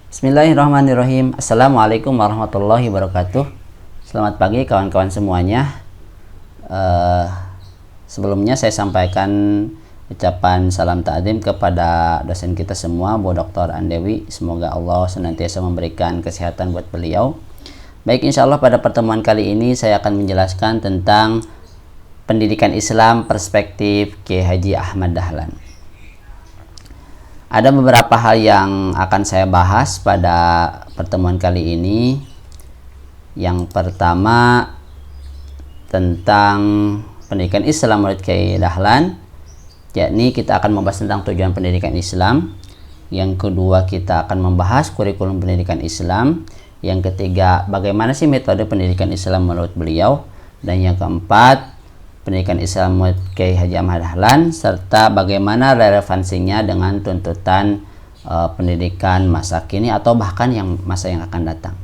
Bismillahirrahmanirrahim. Assalamualaikum warahmatullahi wabarakatuh. Selamat pagi kawan-kawan semuanya. Sebelumnya saya sampaikan ucapan salam ta'zim kepada dosen kita semua, Bu Dr. Andewi. Semoga Allah senantiasa memberikan kesehatan buat beliau. Baik, insya Allah pada pertemuan kali ini saya akan menjelaskan tentang pendidikan Islam perspektif Kiai Haji Ahmad Dahlan. Ada beberapa hal yang akan saya bahas pada pertemuan kali ini. Yang pertama tentang pendidikan Islam menurut Kiai Dahlan, yakni kita akan membahas tentang tujuan pendidikan Islam. Yang kedua, kita akan membahas kurikulum pendidikan Islam. Yang ketiga, bagaimana sih metode pendidikan Islam menurut beliau. Dan yang keempat, pendidikan Islam menurut Kiai Haji Ahmad Dahlan, serta bagaimana relevansinya dengan tuntutan pendidikan masa kini atau bahkan masa yang akan datang.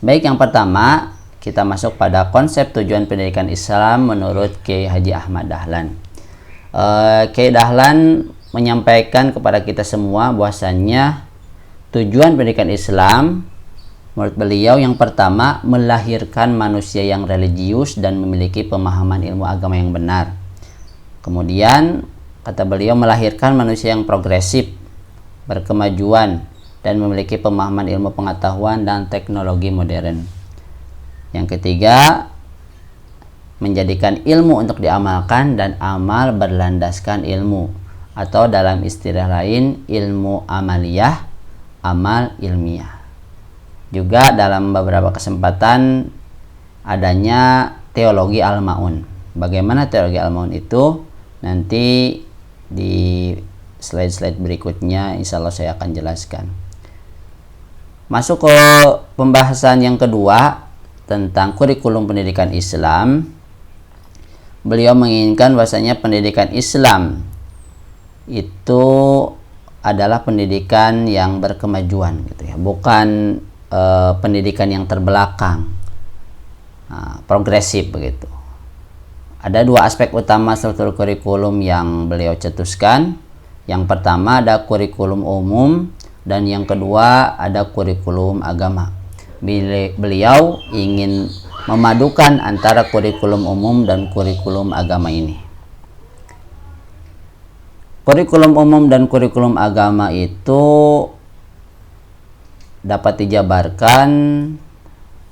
Baik, yang pertama kita masuk pada konsep tujuan pendidikan Islam menurut Kiai Haji Ahmad Dahlan. Kiai Dahlan menyampaikan kepada kita semua bahwasannya tujuan pendidikan Islam menurut beliau yang pertama melahirkan manusia yang religius dan memiliki pemahaman ilmu agama yang benar. Kemudian kata beliau melahirkan manusia yang progresif, berkemajuan dan memiliki pemahaman ilmu pengetahuan dan teknologi modern. Yang ketiga, menjadikan ilmu untuk diamalkan dan amal berlandaskan ilmu, atau dalam istilah lain ilmu amaliyah, amal ilmiah. Juga dalam beberapa kesempatan adanya teologi al-ma'un. Bagaimana teologi al-ma'un itu? Nanti di slide-slide berikutnya insya Allah saya akan jelaskan. Masuk ke pembahasan yang kedua tentang kurikulum pendidikan Islam. Beliau menginginkan bahwasanya pendidikan Islam itu adalah pendidikan yang berkemajuan gitu ya, bukan pendidikan yang terbelakang, progresif begitu. Ada dua aspek utama struktur kurikulum yang beliau cetuskan. Yang pertama ada kurikulum umum dan yang kedua ada kurikulum agama. Beliau ingin memadukan antara kurikulum umum dan kurikulum agama ini. Kurikulum umum dan kurikulum agama itu dapat dijabarkan.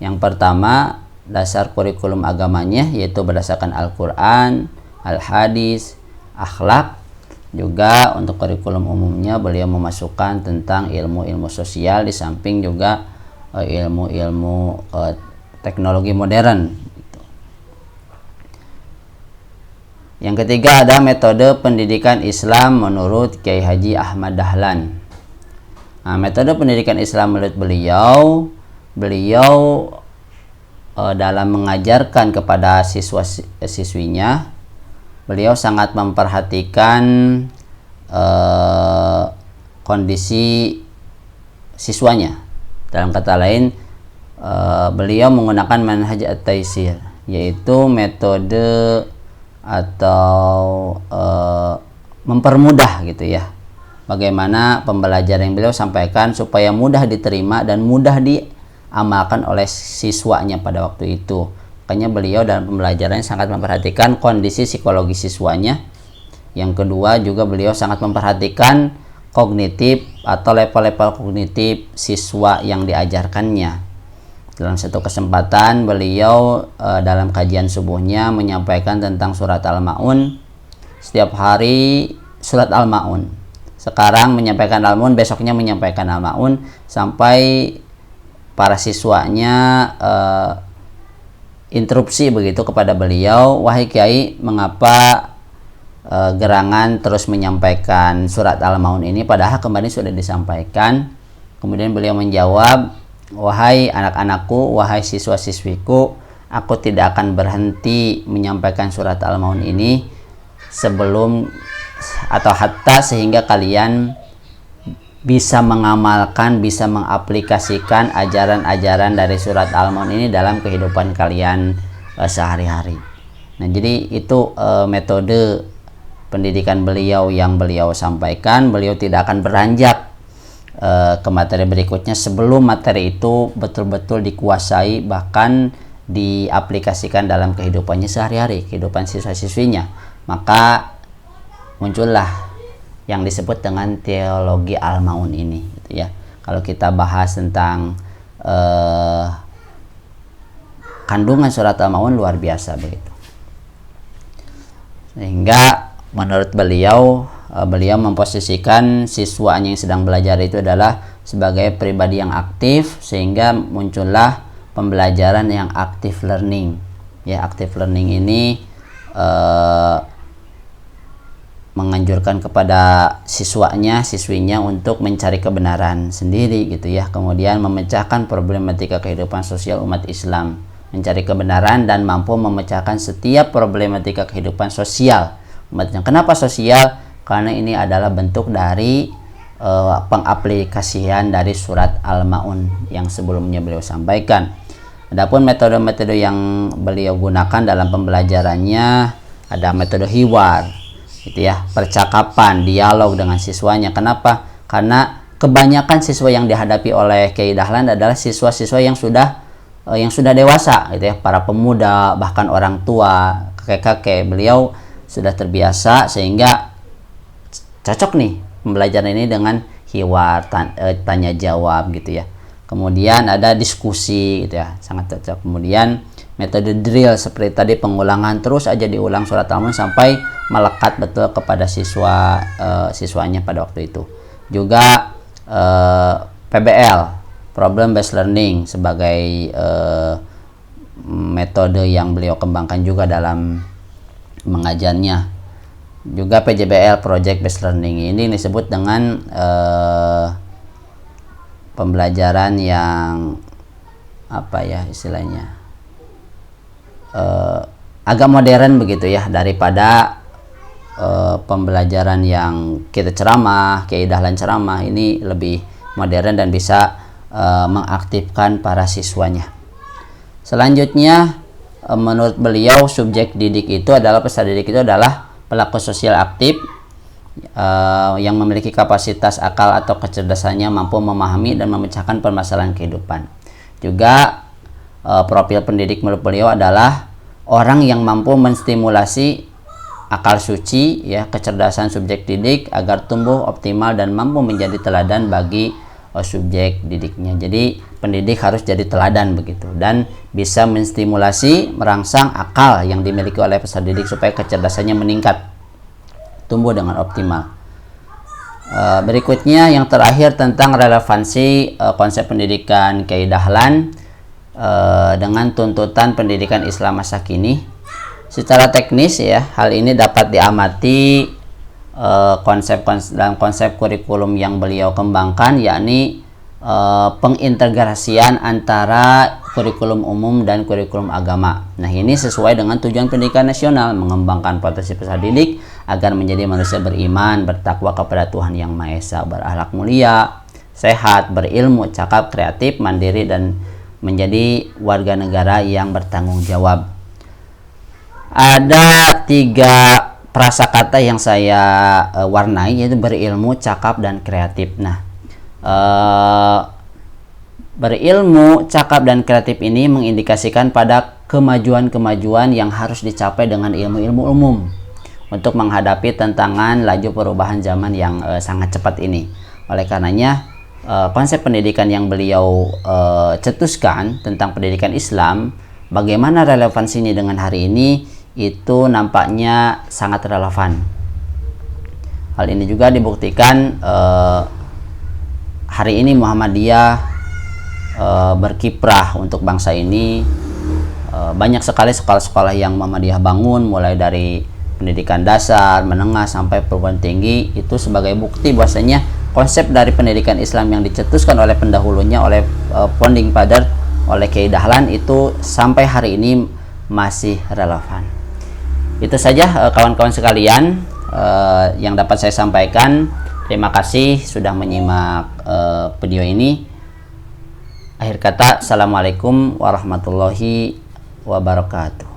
Yang pertama, dasar kurikulum agamanya yaitu berdasarkan Al-Quran, Al-Hadis, akhlak. Juga untuk kurikulum umumnya beliau memasukkan tentang ilmu-ilmu sosial, di samping juga ilmu-ilmu teknologi modern. Yang ketiga ada metode pendidikan Islam menurut Kiai Haji Ahmad Dahlan. Metode pendidikan Islam menurut beliau dalam mengajarkan kepada siswa-siswinya, beliau sangat memperhatikan kondisi siswanya. Dalam kata lain, beliau menggunakan manhaj at-taisir, yaitu metode atau mempermudah gitu ya. Bagaimana pembelajaran yang beliau sampaikan supaya mudah diterima dan mudah diamalkan oleh siswanya pada waktu itu. Makanya beliau dalam pembelajarannya sangat memperhatikan kondisi psikologi siswanya. Yang kedua juga beliau sangat memperhatikan kognitif atau level-level kognitif siswa yang diajarkannya. Dalam satu kesempatan beliau dalam kajian subuhnya menyampaikan tentang surat Al-Ma'un. Setiap hari surat Al-Ma'un. Sekarang menyampaikan Al-Ma'un, besoknya menyampaikan Al-Ma'un, sampai para siswanya interupsi begitu kepada beliau, "Wahai Kiai, mengapa gerangan terus menyampaikan surat Al-Ma'un ini padahal kemarin sudah disampaikan?" Kemudian beliau menjawab, "Wahai anak-anakku, wahai siswa-siswiku, aku tidak akan berhenti menyampaikan surat Al-Ma'un ini sebelum atau hatta sehingga kalian bisa mengamalkan, bisa mengaplikasikan ajaran-ajaran dari surat Al-Ma'un ini dalam kehidupan kalian sehari-hari." Nah, jadi itu metode pendidikan beliau yang beliau sampaikan. Beliau tidak akan beranjak ke materi berikutnya sebelum materi itu betul-betul dikuasai, bahkan diaplikasikan dalam kehidupannya sehari-hari, kehidupan siswa-siswinya. Maka muncullah yang disebut dengan teologi Al-Maun ini, gitu ya. Kalau kita bahas tentang kandungan surat Al-Maun luar biasa begitu. Sehingga menurut beliau memposisikan siswanya yang sedang belajar itu adalah sebagai pribadi yang aktif, sehingga muncullah pembelajaran yang active learning. Ya, active learning ini menganjurkan kepada siswinya untuk mencari kebenaran sendiri, gitu ya. Kemudian memecahkan problematika kehidupan sosial umat Islam, mencari kebenaran dan mampu memecahkan setiap problematika kehidupan sosial umatnya. Kenapa sosial? Karena ini adalah bentuk dari pengaplikasian dari surat Al-Maun yang sebelumnya beliau sampaikan. Adapun metode-metode yang beliau gunakan dalam pembelajarannya ada metode hiwar, gitu ya, percakapan, dialog dengan siswanya. Kenapa? Karena kebanyakan siswa yang dihadapi oleh Kiai Dahlan adalah siswa-siswa yang sudah dewasa, gitu ya, para pemuda, bahkan orang tua, kakek-kakek. Beliau sudah terbiasa sehingga cocok nih pembelajaran ini dengan hiwar, tanya jawab, gitu ya. Kemudian ada diskusi, gitu ya, sangat cocok. Kemudian metode drill seperti tadi, pengulangan terus aja diulang surat Al-Maun sampai melekat betul kepada siswanya pada waktu itu. Juga PBL, problem based learning, sebagai metode yang beliau kembangkan juga dalam mengajarnya. Juga PJBL, project based learning, ini disebut dengan pembelajaran yang apa ya istilahnya, agak modern begitu ya, daripada pembelajaran yang kita ceramah, Kiai Dahlan ceramah. Ini lebih modern dan bisa mengaktifkan para siswanya. Selanjutnya, menurut beliau subjek didik itu adalah, peserta didik itu adalah pelaku sosial aktif yang memiliki kapasitas akal atau kecerdasannya mampu memahami dan memecahkan permasalahan kehidupan. Juga profil pendidik menurut beliau adalah orang yang mampu menstimulasi akal suci, ya, kecerdasan subjek didik agar tumbuh optimal dan mampu menjadi teladan bagi subjek didiknya. Jadi pendidik harus jadi teladan begitu, dan bisa menstimulasi, merangsang akal yang dimiliki oleh peserta didik supaya kecerdasannya meningkat, tumbuh dengan optimal. Berikutnya yang terakhir tentang relevansi konsep pendidikan Kiai Dahlan dengan tuntutan pendidikan Islam masa kini. Secara teknis ya, hal ini dapat diamati dalam konsep kurikulum yang beliau kembangkan, yakni pengintegrasian antara kurikulum umum dan kurikulum agama. Nah, ini sesuai dengan tujuan pendidikan nasional, mengembangkan potensi peserta didik agar menjadi manusia beriman, bertakwa kepada Tuhan Yang Maha Esa, berakhlak mulia, sehat, berilmu, cakap, kreatif, mandiri, dan menjadi warga negara yang bertanggung jawab. Ada 3 prasakata yang saya warnai, yaitu berilmu, cakap, dan kreatif. Nah, berilmu, cakap, dan kreatif ini mengindikasikan pada kemajuan-kemajuan yang harus dicapai dengan ilmu-ilmu umum untuk menghadapi tantangan laju perubahan zaman yang sangat cepat ini. Oleh karenanya, konsep pendidikan yang beliau cetuskan tentang pendidikan Islam, bagaimana relevansinya dengan hari ini, itu nampaknya sangat relevan. Hal ini juga dibuktikan hari ini Muhammadiyah berkiprah untuk bangsa ini. Banyak sekali sekolah-sekolah yang Muhammadiyah bangun, mulai dari pendidikan dasar, menengah, sampai perguruan tinggi. Itu sebagai bukti bahwasanya konsep dari pendidikan Islam yang dicetuskan oleh pendahulunya, oleh founding father, oleh Kiai Dahlan, itu sampai hari ini masih relevan. Itu saja kawan-kawan sekalian yang dapat saya sampaikan. Terima kasih sudah menyimak video ini. Akhir kata, assalamualaikum warahmatullahi wabarakatuh.